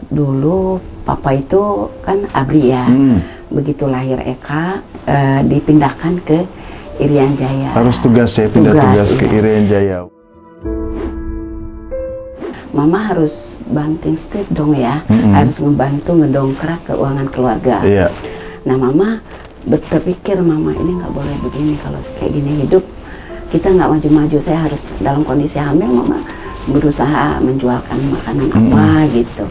dulu papa itu kan ABRI ya. Begitu lahir Eka dipindahkan ke Irian Jaya. Harus tugas ya, pindah tugas ke Irian Jaya. Mama harus banting setir dong ya, harus ngebantu ngedongkrak keuangan keluarga. Nah mama berpikir mama ini nggak boleh begini, kalau kayak gini hidup kita nggak maju-maju. Saya harus dalam kondisi hamil, mama berusaha menjualkan makanan apa gitu.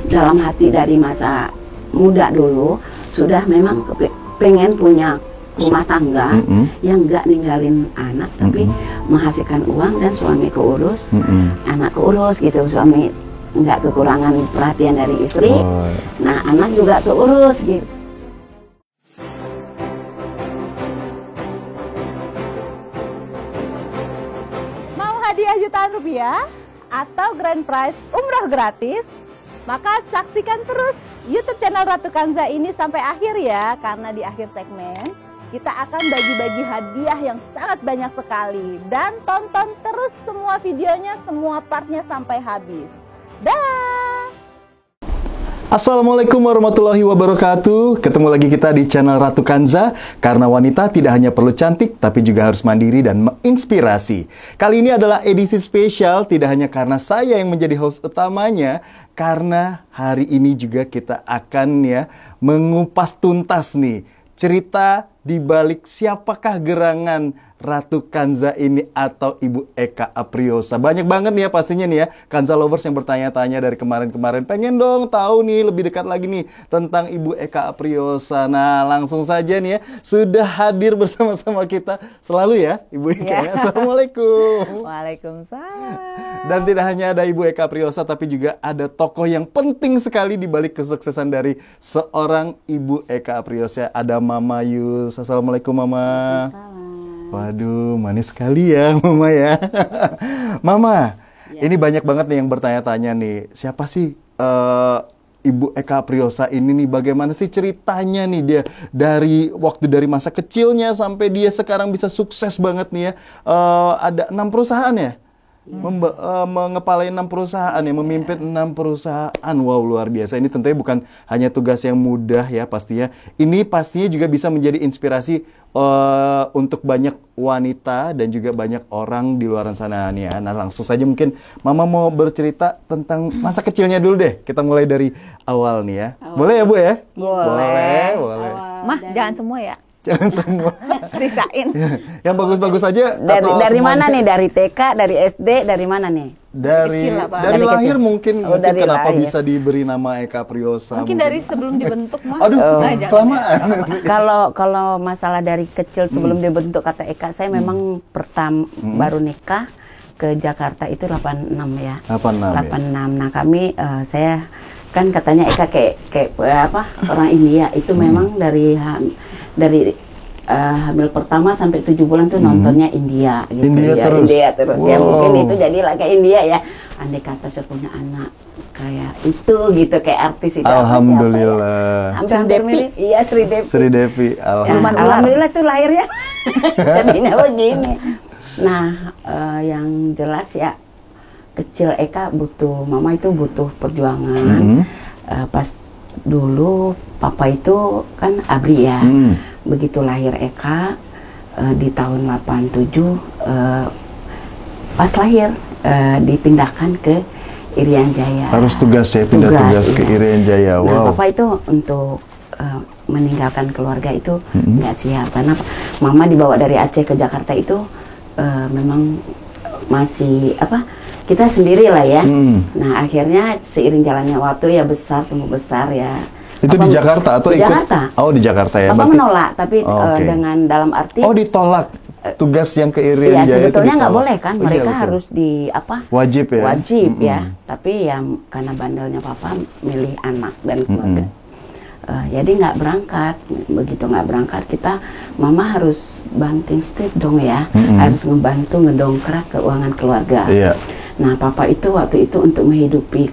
Dalam hati dari masa muda dulu sudah memang pengen punya rumah tangga yang nggak ninggalin anak, tapi menghasilkan uang dan suami keurus, anak keurus gitu. Suami nggak kekurangan perhatian dari istri, nah anak juga keurus gitu. Mau hadiah jutaan rupiah atau grand prize umroh gratis? Maka saksikan terus YouTube channel Ratu Kanza ini sampai akhir ya, karena di akhir segmen kita akan bagi-bagi hadiah yang sangat banyak sekali. Dan tonton terus semua videonya, semua partnya sampai habis. Dah! Assalamualaikum warahmatullahi wabarakatuh. Ketemu lagi kita di channel Ratu Kanza. Karena wanita tidak hanya perlu cantik, tapi juga harus mandiri dan menginspirasi. Kali ini adalah edisi spesial, tidak hanya karena saya yang menjadi host utamanya, karena hari ini juga kita akan mengupas tuntas nih cerita di balik siapakah gerangan Ratu Kanza ini atau Ibu Eka Apriosa. Banyak banget nih ya pastinya nih ya Kanza lovers yang bertanya-tanya dari kemarin-kemarin, pengen dong tahu nih lebih dekat lagi nih tentang Ibu Eka Apriosa. Nah langsung saja nih ya, sudah hadir bersama-sama kita selalu ya Ibu Eka ya. Assalamualaikum. Waalaikumsalam. Dan tidak hanya ada Ibu Eka Apriosa, tapi juga ada tokoh yang penting sekali di balik kesuksesan dari seorang Ibu Eka Apriosa. Ada Mama Yus. Assalamualaikum Mama. Waduh, manis sekali ya Mama ya. Mama, ini banyak banget nih yang bertanya-tanya nih, siapa sih Ibu Eka Apriosa ini nih, bagaimana sih ceritanya nih dia dari masa kecilnya sampai dia sekarang bisa sukses banget nih ya. Ada 6 perusahaan ya? Mengepalai 6 perusahaan ya, memimpin 6 perusahaan. Wow, luar biasa. Ini tentunya bukan hanya tugas yang mudah ya pastinya. Ini pastinya juga bisa menjadi inspirasi untuk banyak wanita dan juga banyak orang di luar sana nih ya. Nah langsung saja mungkin Mama mau bercerita tentang masa kecilnya dulu deh. Kita mulai dari awal nih ya. Boleh ya Bu ya? Boleh. Mah jangan semua ya. Jangan semua. Sisain. Yang bagus-bagus aja. Dari mana nih? Dari TK, dari SD, dari mana nih? Dari lahir mungkin kenapa lahir bisa diberi nama Eka Apriosa? Mungkin dari sebelum dibentuk mah. Aduh, kelamaan. Kalau masalah dari kecil sebelum dibentuk kata Eka, saya memang baru nikah ke Jakarta itu 86 ya. 86. Nah kami saya kan katanya Eka kayak apa orang India itu memang dari hamil pertama sampai 7 bulan tuh nontonnya India gitu. India terus wow. Ya mungkin itu jadilah kayak India ya. Andai kata saya punya anak kayak itu gitu, kayak artis itu. Alhamdulillah. Sri Devi. Iya Sri Devi. Alhamdulillah tuh lahirnya jadinya begini. Nah yang jelas ya kecil Eka mama itu butuh perjuangan. Pas dulu papa itu kan ABRI ya. Begitu lahir Eka di tahun 87 pas lahir dipindahkan ke Irian Jaya. Harus tugas ya, pindah tugas ke Irian Jaya. Wow. Nah, papa itu untuk meninggalkan keluarga itu nggak siap karena mama dibawa dari Aceh ke Jakarta itu memang masih kita sendiri lah ya. Nah akhirnya seiring jalannya waktu ya tumbuh besar ya. Itu di Jakarta atau di ikut? Jakarta. Oh di Jakarta ya. Papa menolak, tapi dengan dalam arti. Oh ditolak. Tugas yang ke Irian Jaya itu sebetulnya nggak boleh kan, mereka harus wajib ya. Wajib ya. Tapi ya karena bandelnya papa milih anak dan keluarga. Jadi nggak berangkat. Begitu nggak berangkat mama harus banting setir dong ya, harus ngebantu ngedongkrak keuangan keluarga. Nah papa itu waktu itu untuk menghidupi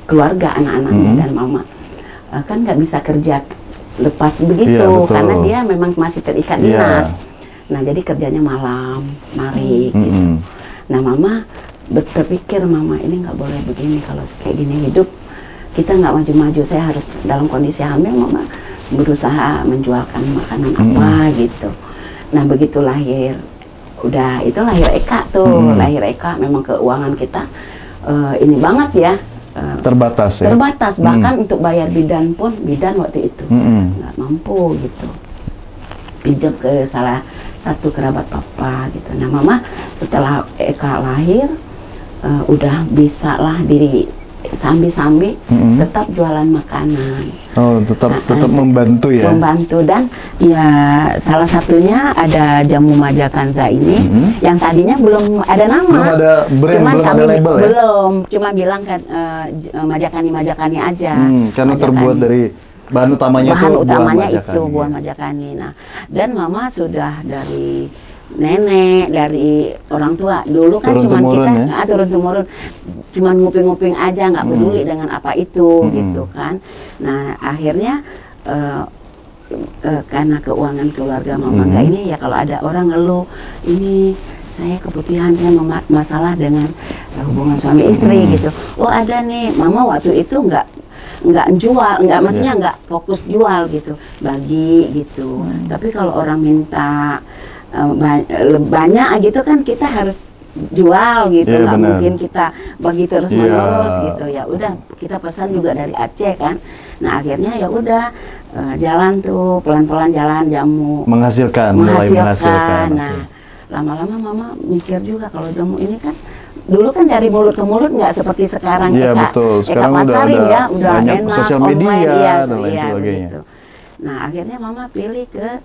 keluarga anak-anaknya dan mama kan nggak bisa kerja lepas begitu karena dia memang masih terikat dinas. Nah jadi kerjanya malam, narik gitu. Nah mama terpikir mama ini nggak boleh begini, kalau kayak gini hidup kita nggak maju-maju, saya harus dalam kondisi hamil mama berusaha menjualkan makanan apa gitu. Nah begitu lahir, udah itu lahir Eka tuh, lahir Eka memang keuangan kita ini banget ya. Terbatas ya? Terbatas, bahkan untuk bayar bidan pun, bidan waktu itu nggak mampu gitu. Pinjam ke salah satu kerabat papa gitu. Nah mama setelah Eka lahir, udah bisa lah diri sambil tetap jualan makanan. Oh, tetap membantu ya? Membantu, dan ya salah satunya ada jamu Majakanza ini yang tadinya belum ada nama. Belum ada brand, cuman belum ada label ya? Belum, cuma bilang kan Majakani aja. Karena terbuat dari bahan utamanya itu buah Majakani. Nah, dan mama sudah dari nenek, dari orang tua dulu kan cuma kita turun-temurun cuman nguping-nguping aja, nggak peduli dengan apa itu gitu kan. Nah akhirnya karena keuangan keluarga mama kayak ini ya, kalau ada orang ngeluh ini saya keputihan masalah dengan hubungan suami istri gitu, oh ada nih, mama waktu itu nggak jual, maksudnya nggak fokus jual gitu, bagi gitu. Tapi kalau orang minta banyak gitu kan kita harus jual gitu, nggak mungkin kita bagi terus menerus gitu. Ya udah kita pesan juga dari Aceh kan. Nah akhirnya ya udah jalan tuh pelan-pelan, jalan jamu mulai menghasilkan. Nah lama-lama mama mikir juga kalau jamu ini kan dulu kan dari mulut ke mulut, nggak seperti sekarang. Iya betul, sekarang udah banyak enak, sosial media dan lain sebagainya. Begitu. Nah akhirnya mama pilih ke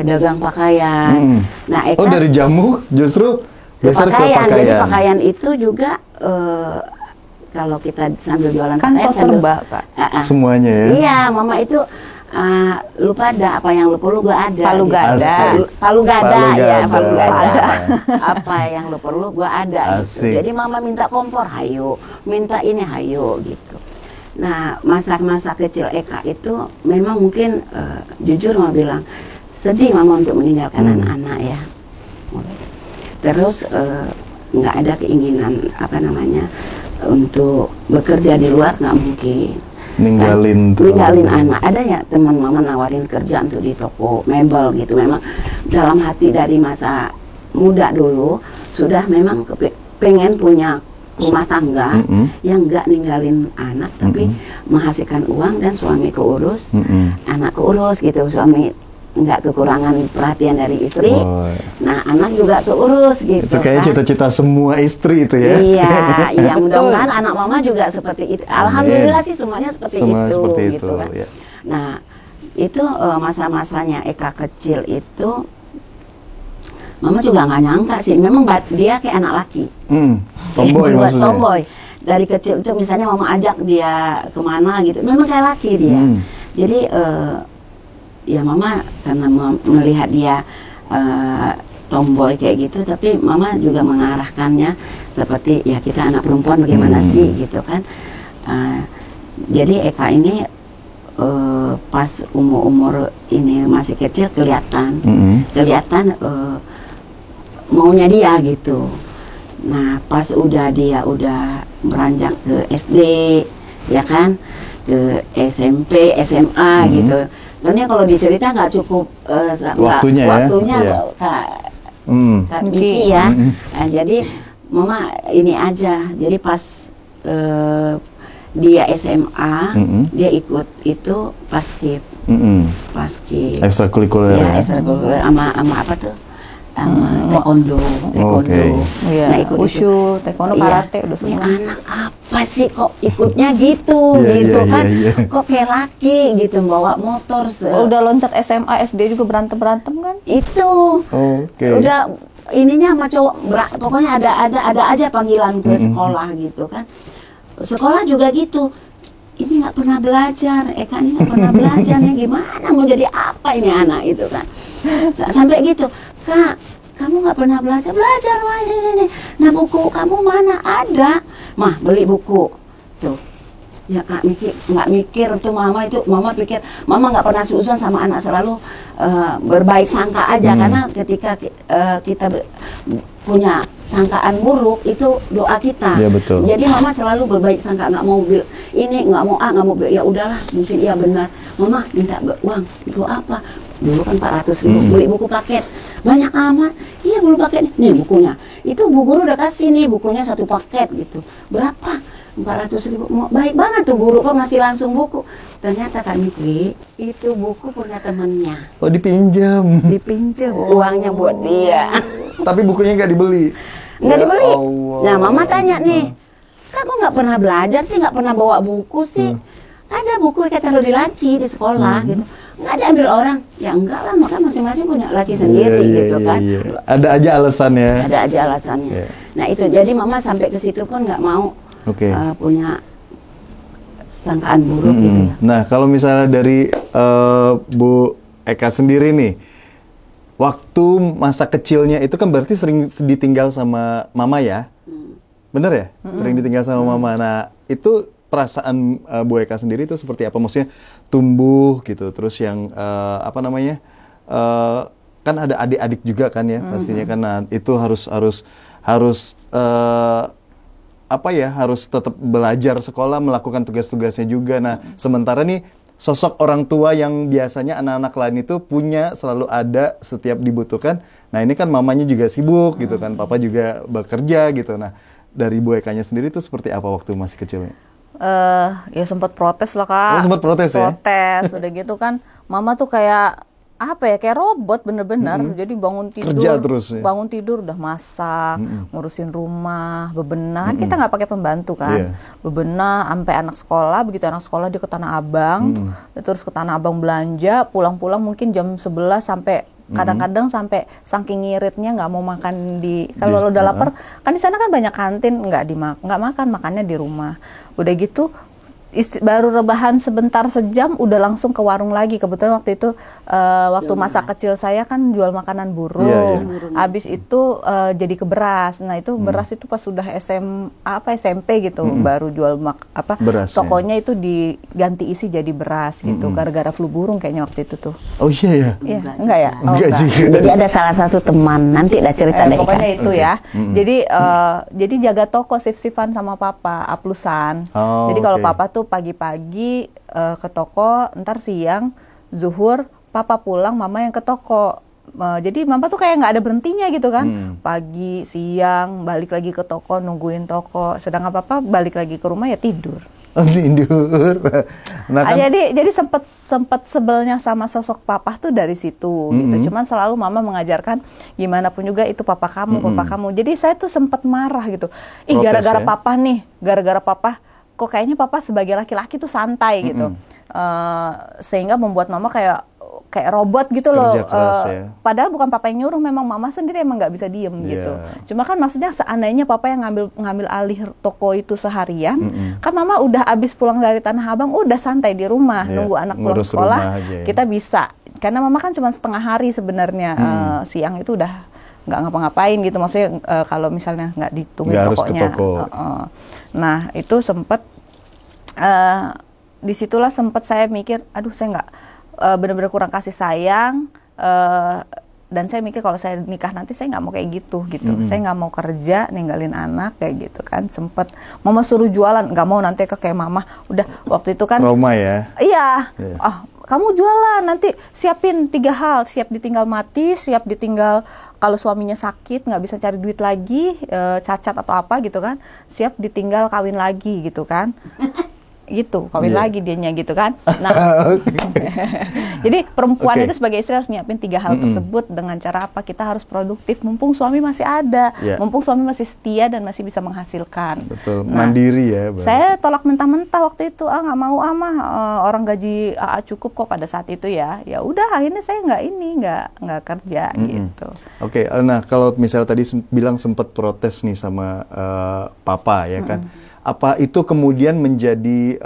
dagang pakaian. Nah, Eka, dari jamu justru geser ke pakaian. Jadi pakaian itu juga kalau kita sambil jualan kan pakaian serba Kak. Semuanya ya. Iya, mama itu lupa ada apa yang lu perlu gua ada. Palu gada. Palu gada. Apa yang lu perlu gua ada gitu. Jadi mama minta kompor, hayo. Minta ini, hayo gitu. Nah, masa kecil Eka itu memang mungkin jujur mau bilang sedih mama untuk meninggalkan anak-anak ya. Terus nggak ada keinginan untuk bekerja di luar, nggak mungkin. Ninggalin anak. Ada ya teman mama nawarin kerja untuk di toko mebel gitu. Memang dalam hati dari masa muda dulu sudah memang pengen punya rumah tangga yang nggak ninggalin anak, tapi menghasilkan uang dan suami keurus, anak keurus gitu, suami nggak kekurangan perhatian dari istri, nah anak juga keurus gitu. Itu kayaknya cita-cita semua istri itu ya. Iya mudah-mudahan anak mama juga seperti itu. Alhamdulillah sih semuanya seperti itu gitu kan. Ya. Nah itu masa-masanya Eka kecil itu mama juga nggak nyangka sih, memang dia kayak anak laki. Tomboy maksudnya. Tomboy. Dari kecil itu misalnya mama ajak dia kemana gitu, memang kayak laki dia. Jadi ya mama karena melihat dia tomboy kayak gitu, tapi mama juga mengarahkannya seperti ya kita anak perempuan bagaimana sih gitu kan. Jadi Eka ini pas umur ini masih kecil kelihatan maunya dia gitu. Nah pas dia udah beranjak ke SD ya kan, ke SMP, SMA gitu. Karena kalau dicerita nggak cukup waktunya Kak Miki ya. Nah, jadi mama ini aja. Jadi pas dia SMA, dia ikut itu paskib. Ekstrakurikuler ya. Ekstrakurikuler sama apa tuh? Taekwondo. Nah, ikut Wushu, taekwondo, karate udah semua. Anak apa sih kok ikutnya gitu kan? Kok kayak laki gitu bawa motor. Udah loncat SMA, SD juga berantem kan? Itu. Udah ininya sama cowok, pokoknya ada aja panggilan ke sekolah gitu kan. Sekolah juga gitu. Ini nggak pernah belajar, Eka ini nggak pernah belajar nih, gimana mau jadi apa ini anak itu kan? Sampai gitu. Kak, kamu nggak pernah belajar wah ini. Nah buku kamu mana ada? Mah beli buku tuh. Ya Kak nggak mikir tuh mama pikir mama nggak pernah suuzon sama anak, selalu berbaik sangka aja karena ketika kita punya sangkaan buruk, itu doa kita. Iya, betul. Jadi mama selalu berbaik sangka, nggak mau ini, nggak mau nggak mau ya udahlah, mungkin iya benar. Mama minta uang, itu apa? Dulu kan 400.000 beli buku paket, banyak amat. Iya beli paket, nih bukunya. Itu Bu Guru udah kasih nih bukunya 1 paket gitu. Berapa? 400.000. Baik banget tuh guru kok ngasih langsung buku. Ternyata Kak Mikri, itu buku punya temennya. Oh, dipinjam. Dipinjam uangnya buat dia. Tapi bukunya nggak dibeli. Nggak Ya dibeli. Allah. Nah mama tanya nih, kak kok nggak pernah belajar sih, nggak pernah bawa buku sih? Ada buku kayak taruh di laci di sekolah gitu. Nggak diambil orang. Ya enggak lah, maka masing-masing punya laci sendiri gitu kan. Ada aja alasannya. Ada aja alasannya. Iya. Nah itu, jadi mama sampai ke situ pun nggak mau Oke. punya sangkaan buruk gitu ya. Nah, kalau misalnya dari Bu Eka sendiri nih, waktu masa kecilnya itu kan berarti sering ditinggal sama mama ya? Bener ya? Sering ditinggal sama mama. Nah, itu perasaan Bu Eka sendiri itu seperti apa? Maksudnya tumbuh gitu, terus yang apa namanya? Kan ada adik-adik juga kan ya, pastinya kan. Nah, itu harus apa ya, harus tetap belajar sekolah, melakukan tugas-tugasnya juga. Nah, sementara nih sosok orang tua yang biasanya anak-anak lain itu punya, selalu ada setiap dibutuhkan. Nah, ini kan mamanya juga sibuk gitu kan, papa juga bekerja gitu. Nah, dari Bu Ekanya sendiri itu seperti apa waktu masih kecilnya? Ya sempat protes lah Kak. Oh, sempat protes ya? Protes, udah gitu kan, mama tuh kayak apa ya, kayak robot bener-bener. Jadi bangun tidur, Kerja terus ya? bangun tidur udah masak, ngurusin rumah, bebenah. Kan kita nggak pakai pembantu kan, bebenah sampai anak sekolah. Begitu anak sekolah dia ke Tanah Abang, terus ke Tanah Abang belanja, pulang-pulang mungkin jam 11 sampai kadang-kadang sampai saking ngiritnya nggak mau makan di, kalau lo udah lapar kan di sana kan banyak kantin, nggak makan, makannya di rumah. Udah gitu baru rebahan sebentar sejam udah langsung ke warung lagi. Kebetulan waktu itu waktu masa kecil saya kan jual makanan burung. Habis itu jadi ke beras. Nah itu beras itu pas sudah SMP gitu baru jual Beras, tokonya itu diganti isi jadi beras gitu. Gara-gara flu burung kayaknya waktu itu tuh. Oh iya ya? Iya, enggak ya? Oh, Enggak juga. Jadi ada salah satu teman, nanti dah cerita deh. Pokoknya Kak. itu ya. Jadi jaga toko, shift-shiftan sama papa, aplusan. Oh, jadi kalau oke. papa tuh pagi-pagi ke toko, ntar siang, zuhur, papa pulang, mama yang ke toko. Jadi mama tuh kayak nggak ada berhentinya gitu kan. Pagi, siang, balik lagi ke toko, nungguin toko. Sedangkan papa balik lagi ke rumah ya tidur. Oh, tidur. Nah, kan, Jadi sempat sebelnya sama sosok papa tuh dari situ gitu. Cuman selalu mama mengajarkan gimana pun juga itu papa kamu, papa kamu. Jadi saya tuh sempat marah gitu. Ih, Protes gara-gara ya? papa nih, gara-gara papa kok kayaknya papa sebagai laki-laki tuh santai gitu. Sehingga membuat mama kayak robot gitu loh. Kerja keras ya. Padahal bukan papa yang nyuruh, memang mama sendiri emang nggak bisa diem gitu. Cuma kan maksudnya seandainya papa yang ngambil alih toko itu seharian, kan mama udah abis pulang dari Tanah Abang, udah santai di rumah nunggu anak pulang ngurus sekolah, rumah aja ya. kita bisa. Karena mama kan cuma setengah hari sebenarnya, siang itu udah nggak ngapa-ngapain gitu. Maksudnya kalau misalnya nggak ditungguin Nggak harus ke tokonya. toko. Nah itu sempet disitulah sempet saya mikir, aduh saya nggak benar-benar kurang kasih sayang, dan saya mikir kalau saya nikah nanti saya nggak mau kayak gitu. Saya nggak mau kerja ninggalin anak kayak gitu kan. Sempet mama suruh jualan, nggak mau nanti kayak mama. Udah waktu itu kan trauma ya? iya. Kamu jualan nanti, siapin 3 hal, siap ditinggal mati, siap ditinggal kalau suaminya sakit nggak bisa cari duit lagi, cacat atau apa gitu kan, siap ditinggal kawin lagi gitu kan. Gitu, kawin lagi dianya gitu kan. Nah, jadi perempuan itu sebagai istri harus nyiapin 3 hal tersebut. Dengan cara apa? Kita harus produktif mumpung suami masih ada, mumpung suami masih setia dan masih bisa menghasilkan. Betul, Nah, mandiri ya. saya tolak mentah-mentah waktu itu, nggak mau orang gaji cukup kok pada saat itu ya. Ya udah, akhirnya saya nggak kerja gitu. Oke, nah kalau misalnya tadi bilang sempat protes nih sama papa ya kan, apa itu kemudian menjadi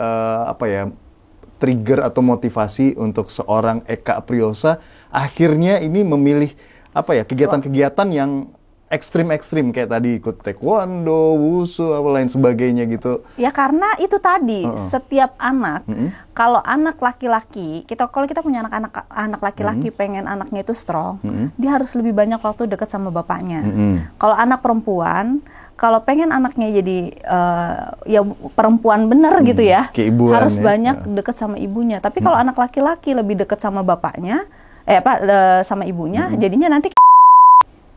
trigger atau motivasi untuk seorang Eka Apriosa akhirnya ini memilih kegiatan-kegiatan yang ekstrim-ekstrim kayak tadi ikut taekwondo, wushu, apa lain sebagainya gitu? Ya karena itu tadi setiap anak, kalau anak laki-laki, kalau kita punya anak laki-laki pengen anaknya itu strong, dia harus lebih banyak waktu dekat sama bapaknya. Kalau anak perempuan, kalau pengen anaknya jadi ya perempuan bener gitu ya, keibuan, harus ya. banyak dekat sama ibunya. Tapi kalau anak laki-laki lebih dekat sama bapaknya, sama ibunya, jadinya nanti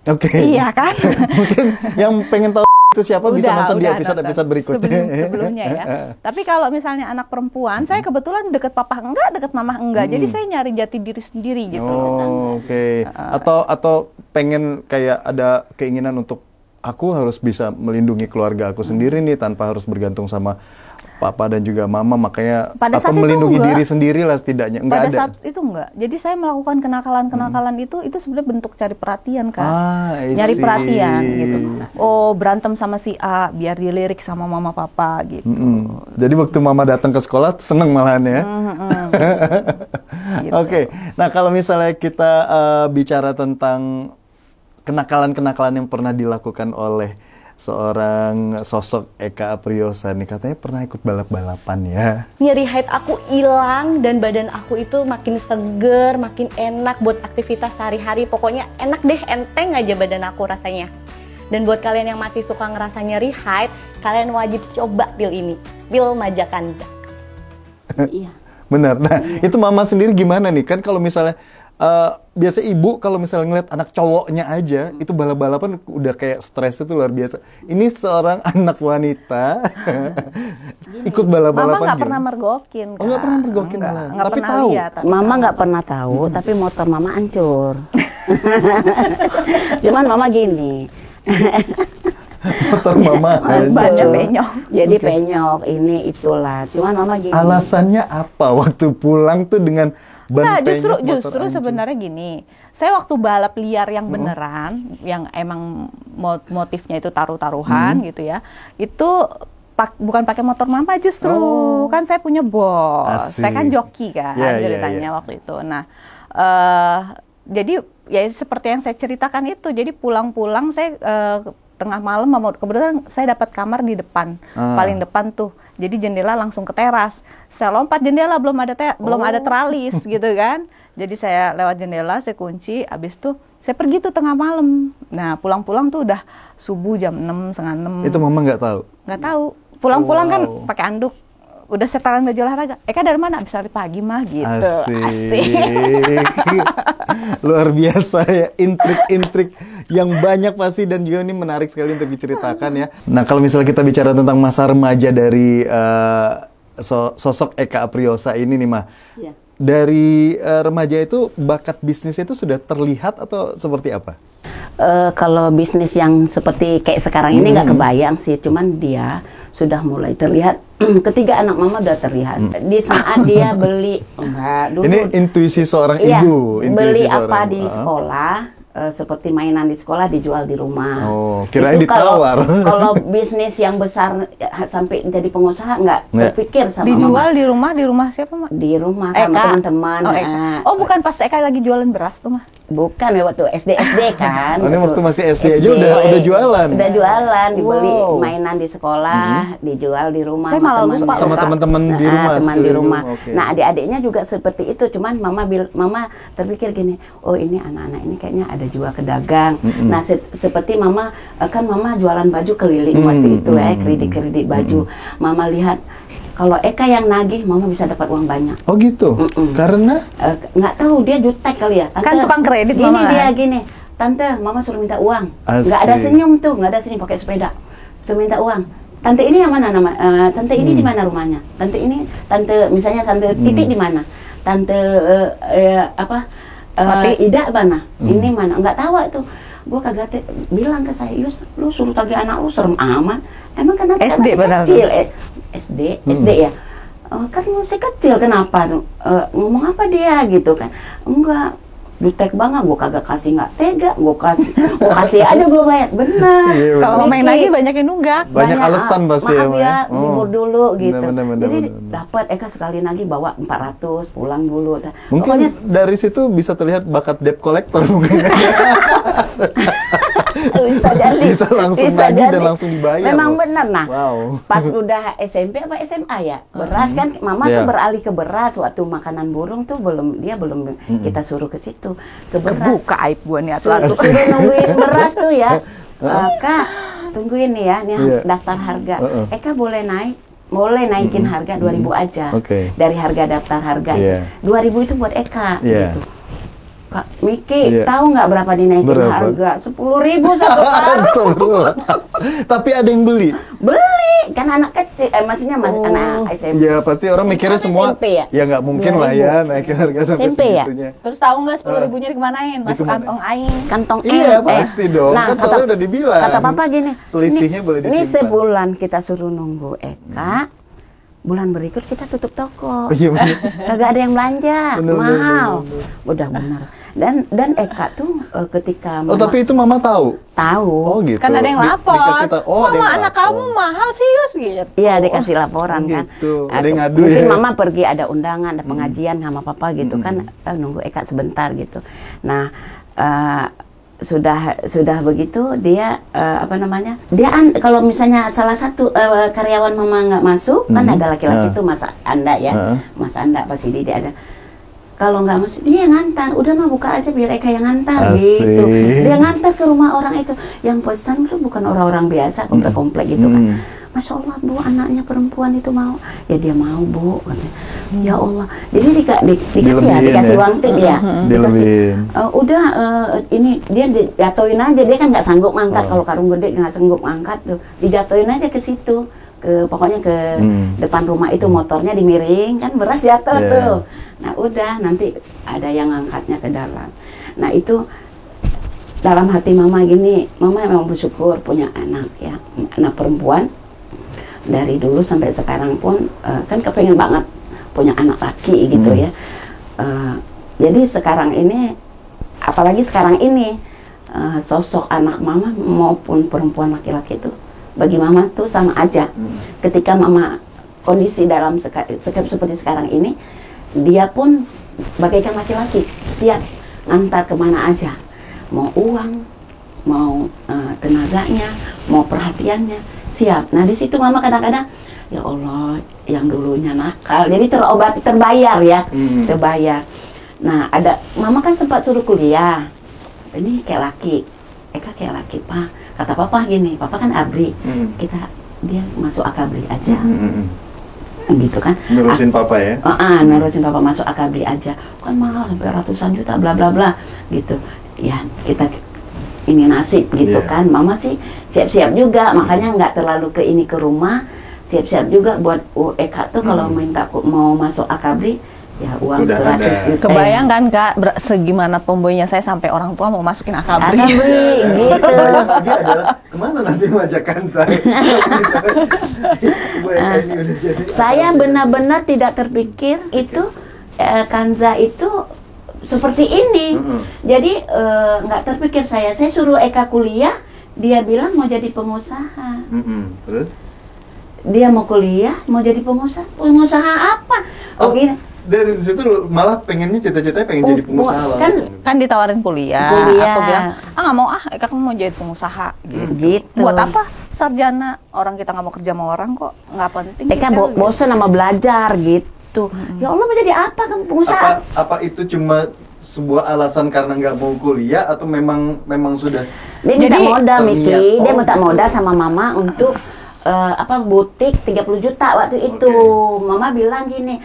Oke. iya kan? Mungkin yang pengen tahu itu siapa bisa nonton di episode-episode berikutnya. Sebelumnya ya. Tapi kalau misalnya anak perempuan, saya kebetulan deket papa enggak, deket mama enggak. Jadi saya nyari jati diri sendiri gitu loh. Oke. Atau pengen kayak ada keinginan untuk aku harus bisa melindungi keluarga aku sendiri nih tanpa harus bergantung sama papa dan juga mama, makanya atau melindungi diri sendiri lah setidaknya. Enggak ada. Pada saat itu enggak. Jadi saya melakukan kenakalan itu sebenarnya bentuk cari perhatian kan. Nyari perhatian gitu. Oh, berantem sama si A biar dilirik sama mama papa gitu. Jadi waktu mama datang ke sekolah seneng malahan ya. Gitu. Oke. Nah, kalau misalnya kita bicara tentang kenakalan-kenakalan yang pernah dilakukan oleh seorang sosok Eka Apriosa nih, katanya pernah ikut balap-balapan ya. Nyeri haid aku hilang dan badan aku itu makin seger, makin enak buat aktivitas sehari-hari. Pokoknya enak deh, enteng aja badan aku rasanya. Dan buat kalian yang masih suka ngerasa nyeri haid, kalian wajib coba pil ini, pil Majakanza. Iya. Benar. Nah, itu mama sendiri gimana nih? Kan kalau misalnya biasa ibu kalau misalnya ngeliat anak cowoknya aja itu balap-balapan udah kayak stres itu luar biasa. Ini seorang anak wanita ikut balap-balapan. Mama nggak pernah mergokin. Oh, nggak pernah mergokin malah. Tapi tahu. Mama nggak pernah tahu, tapi motor mama hancur. Cuman mama gini. Motor mama banyak penyok. Jadi penyok ini itulah. Cuman mama gini. Alasannya apa waktu pulang tuh dengan ban penyok justru sebenarnya gini. Saya waktu balap liar yang beneran, yang emang motifnya itu taruh-taruhan gitu ya. Itu bukan pakai motor mama justru. Kan saya punya bos. Asik. Saya kan joki kan ceritanya waktu itu. Nah, jadi ya seperti yang saya ceritakan itu. Jadi pulang-pulang saya tengah malam, kebetulan saya dapat kamar di depan, paling depan tuh. Jadi jendela langsung ke teras. Saya lompat jendela, belum ada teralis gitu kan. Jadi saya lewat jendela, saya kunci, habis itu saya pergi tuh tengah malam. Nah, pulang-pulang tuh udah subuh jam 6, setengah 6. Itu mama nggak tahu? Nggak tahu. Pulang-pulang kan pakai anduk. Udah setelan baju olahraga. Eka dari mana? Abis lari pagi mah gitu. Asik. Luar biasa ya, intrik-intrik yang banyak pasti dan juga ini menarik sekali untuk diceritakan ya. Nah, kalau misalnya kita bicara tentang masa remaja dari sosok Eka Apriosa ini nih, Ma. Ya. Dari remaja itu bakat bisnis itu sudah terlihat atau seperti apa? Kalau bisnis yang seperti kayak sekarang ini nggak kebayang sih, cuman dia sudah mulai terlihat. Ketiga anak mama udah terlihat di saat dia beli dulu. Ini intuisi seorang Iya, ibu. Beli apa di sekolah, seperti mainan di sekolah dijual di rumah. Oh, kirain Itu ditawar. Kalau bisnis yang besar sampai jadi pengusaha nggak terpikir sama dijual mama. di rumah siapa, Mak? Di rumah sama teman-teman. Oh, bukan pas Eka lagi jualan beras tuh, Mah? Bukan, waktu SD kan. Ini waktu masih SD aja udah jualan. Udah jualan, dibeli mainan di sekolah, dijual di rumah. Saya malah lupa sama teman-teman di rumah. Teman di rumah. Okay. Nah, adik-adiknya juga seperti itu. Cuman mama terpikir gini, oh ini anak-anak ini kayaknya ada jual ke dagang. Nah, seperti mama kan mama jualan baju keliling waktu itu kredit baju. Mama lihat kalau Eka yang nagih, mama bisa dapat uang banyak. Oh gitu? Karena? Nggak tahu, dia jutek kali ya. Tante, kan tukang kredit gini mama. Dia gini, tante, mama suruh minta uang. Asik. Nggak ada senyum tuh, nggak ada senyum pakai sepeda. Suruh minta uang. Tante ini yang mana nama? Tante ini di mana rumahnya? Tante ini, misalnya tante Titik di mana? Tante Ida mana? Ini mana? Nggak tahu itu. Gue kagak bilang ke saya, Yus, lu suruh tagih anak lu serem amat. Emang kenapa? SD masih kecil. SD ya. Kan masih kecil, kenapa? Ngomong apa dia gitu kan? Enggak, jutek banget, gue kagak kasih, nggak tega, gue kasih aja, gue bayar, bener. Kalau main lagi banyak yang nunggak. Banyak alasan pasti maaf ya, libur dulu gitu. Bener. Jadi dapat Eka sekali lagi bawa 400, pulang dulu. Mungkin dari situ bisa terlihat bakat debt collector mungkin. Bisa jadi. Bisa langsung nagih dan langsung dibayar. Memang loh. benar. Nah, Wow. pas udah SMP apa SMA ya, beras kan, mama tuh beralih ke beras waktu makanan burung tuh belum kita suruh ke situ, ke beras. Kebuka aib gua nih atu-atu. Suruh nungguin beras tuh ya. Kak, tungguin nih ya, nih daftar harga. Kak boleh naikin harga 2.000 aja. Dari harga daftar harga. 2.000 itu buat Eka gitu. Kak Miki, tahu nggak berapa dinaikin harga? 10.000 satu karung. Tapi ada yang beli? Beli, kan anak kecil, maksudnya anak SMP. Iya, pasti orang mikirnya semua, SMP ya nggak mungkin lah ya naikin harga sampai SMP ya? segitunya. Terus tahu nggak 10.000-nya dikemanain? Masuk kantong aing. Kantong Iya, pasti dong. Kan soalnya udah dibilang. Kata papa gini, selisihnya boleh disimpan. Ini sebulan kita suruh nunggu Eka, bulan berikut kita tutup toko. Iya bener. Kagak ada yang belanja, Bener, mahal. bener. Udah benar. Dan Eka tuh ketika Oh, tapi itu mama tahu? tahu. Oh gitu. Kan ada yang lapor. Dikasih tahu. Oh, ada Mama, yang anak lapor. kamu mahal serius gitu. Iya, dikasih laporan kan. Gitu. Ada yang ngadu mungkin ya. mama pergi ada undangan, ada pengajian sama papa gitu kan, nunggu Eka sebentar gitu. Nah, sudah begitu dia apa namanya? Dia kalau misalnya salah satu karyawan mama nggak masuk, kan ada laki-laki itu Mas Anda ya. Mas Anda pasti dia ada. Kalau nggak masuk, dia yang ngantar. Udah mah buka aja biar Eka yang ngantar. Asik. Gitu. Dia ngantar ke rumah orang itu. Yang pesan itu bukan orang-orang biasa, komplek-komplek gitu kan. Masya Allah Bu, anaknya perempuan itu mau. Ya dia mau Bu. Ya Allah. Jadi dikasih uang tip ya. Dilebihin. Udah ini dia dijatuhin aja. Dia kan nggak sanggup ngangkat. Kalau karung gede nggak sanggup ngangkat tuh. Dijatuhin aja ke situ. Pokoknya ke depan rumah itu, motornya dimiring kan, beras jatuh tuh. Nah udah, nanti ada yang ngangkatnya ke dalam. Nah itu dalam hati mama gini, mama memang bersyukur punya anak ya, anak perempuan. Dari dulu sampai sekarang pun kan kepengen banget punya anak laki gitu ya. Jadi sekarang ini, apalagi sekarang ini, sosok anak mama maupun perempuan laki-laki itu bagi mama tuh sama aja. Ketika mama kondisi dalam seperti sekarang ini, dia pun bagaikan laki-laki, siap ngantar kemana aja, mau uang, mau tenaganya, mau perhatiannya, siap. Nah di situ mama kadang-kadang, ya Allah, yang dulunya nakal, jadi terbayar ya, terbayar. Nah mama kan sempat suruh kuliah, ini kayak laki, Eka kayak laki Pak. Kata papa gini, papa kan abri, dia masuk akabri aja. Gitu kan, Nurusin papa ya? Nurusin papa, masuk akabri aja, kan mahal sampai ratusan juta, bla bla bla, gitu. Ya kita ini nasib gitu kan. Mama sih siap-siap juga, makanya nggak terlalu ke rumah, siap-siap juga buat Eka tuh kalau mau masuk akabri, ya uang 100 juta. Kebayang kan Kak, segimana tomboynya saya sampai orang tua mau masukin akabri. Gitu. Kebayang lagi adalah kemana nanti majakan saya? Saya benar-benar tidak terpikir itu Kanza itu seperti ini. Jadi nggak terpikir saya suruh Eka kuliah, dia bilang mau jadi pengusaha. Terus? Dia mau kuliah, mau jadi pengusaha. Pengusaha apa? Gini. Dari situ malah pengennya cita-citanya pengen jadi pengusaha langsung. Kan ditawarin kuliah. Aku bilang, nggak mau Eka kan mau jadi pengusaha gitu. Buat apa sarjana? Orang kita nggak mau kerja sama orang kok, nggak penting. Eka bosan sama belajar gitu. Ya Allah, mau jadi apa kamu pengusaha? Apa itu cuma sebuah alasan karena nggak mau kuliah atau memang sudah? Dia minta modal, Miki. Dia minta modal sama mama untuk butik 30 juta waktu itu. Mama bilang gini,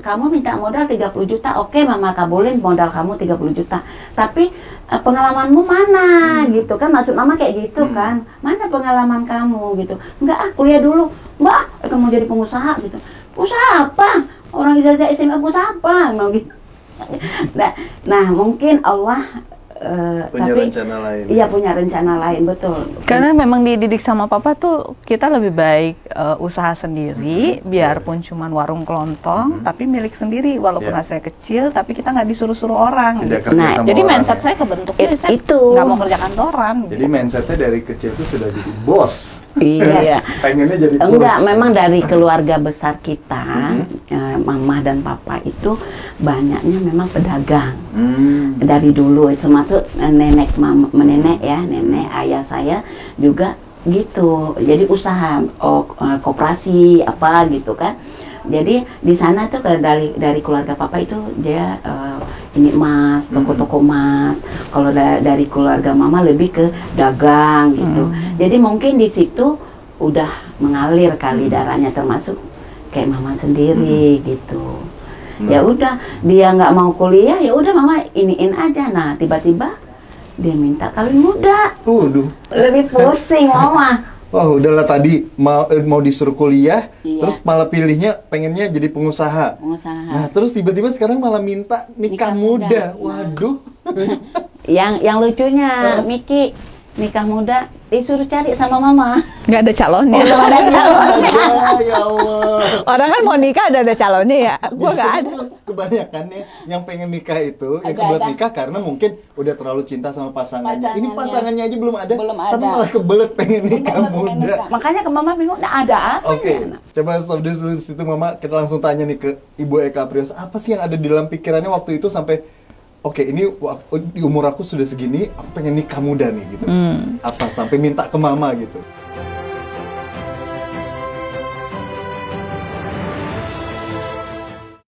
kamu minta modal 30 juta, oke mama kabulin modal kamu 30 juta. Tapi pengalamanmu mana gitu kan, maksud mama kayak gitu kan. Mana pengalaman kamu gitu. Enggak, kuliah dulu. Mbak, kamu jadi pengusaha gitu. Pengusaha apa? Orang ijazah SMA pengusaha apa? Mau gitu. Nah, mungkin Allah punya tapi rencana lain. Iya, punya rencana lain, betul. Karena memang dididik sama papa tuh kita lebih baik usaha sendiri, biarpun cuman warung kelontong, tapi milik sendiri, walaupun hasilnya kecil, tapi kita nggak disuruh-suruh orang. Nah, jadi mindset saya kebentuknya saya itu nggak mau kerja kantoran. Jadi mindsetnya dari kecil tuh sudah jadi bos. Iya. Pengennya jadi bos. Enggak, memang dari keluarga besar kita, mama dan papa itu banyaknya memang pedagang. Dari dulu, termasuk nenek ayah saya juga gitu. Jadi usaha koperasi apa gitu kan. Jadi di sana tuh dari keluarga papa itu dia ini emas, toko-toko emas. Kalau dari keluarga mama lebih ke dagang gitu. Jadi mungkin di situ udah mengalir kali darahnya, termasuk kayak mama sendiri gitu. Ya udah, dia nggak mau kuliah, ya udah mama iniin aja. Nah tiba-tiba dia minta kawin muda. Lebih pusing mama. Wah, udahlah tadi mau disuruh kuliah, Iya. terus malah pilihnya pengennya jadi pengusaha. Nah, terus tiba-tiba sekarang malah minta nikah muda. Waduh. Yang lucunya, Miki nikah muda disuruh cari sama mama. Nggak ada calonnya. Ya Allah. Orang kan mau nikah ada calonnya ya. Gua nggak Biasanya ada. tuh kebanyakannya yang pengen nikah itu, yang Agak kebelet ada. nikah karena mungkin udah terlalu cinta sama pasangannya. Ini Pasangannya. pasangannya aja belum ada, Belum tapi ada. malah kebelet pengen nikah muda. Makanya ke mama bingung, nah ada apa Oke, ya? coba stop dulu di situ Mama. Kita langsung tanya nih ke Ibu Eka Priyosa. Apa sih yang ada di dalam pikirannya waktu itu sampai oke, ini di umur aku sudah segini, aku pengen nikah muda nih gitu. Apa sampai minta ke Mama gitu?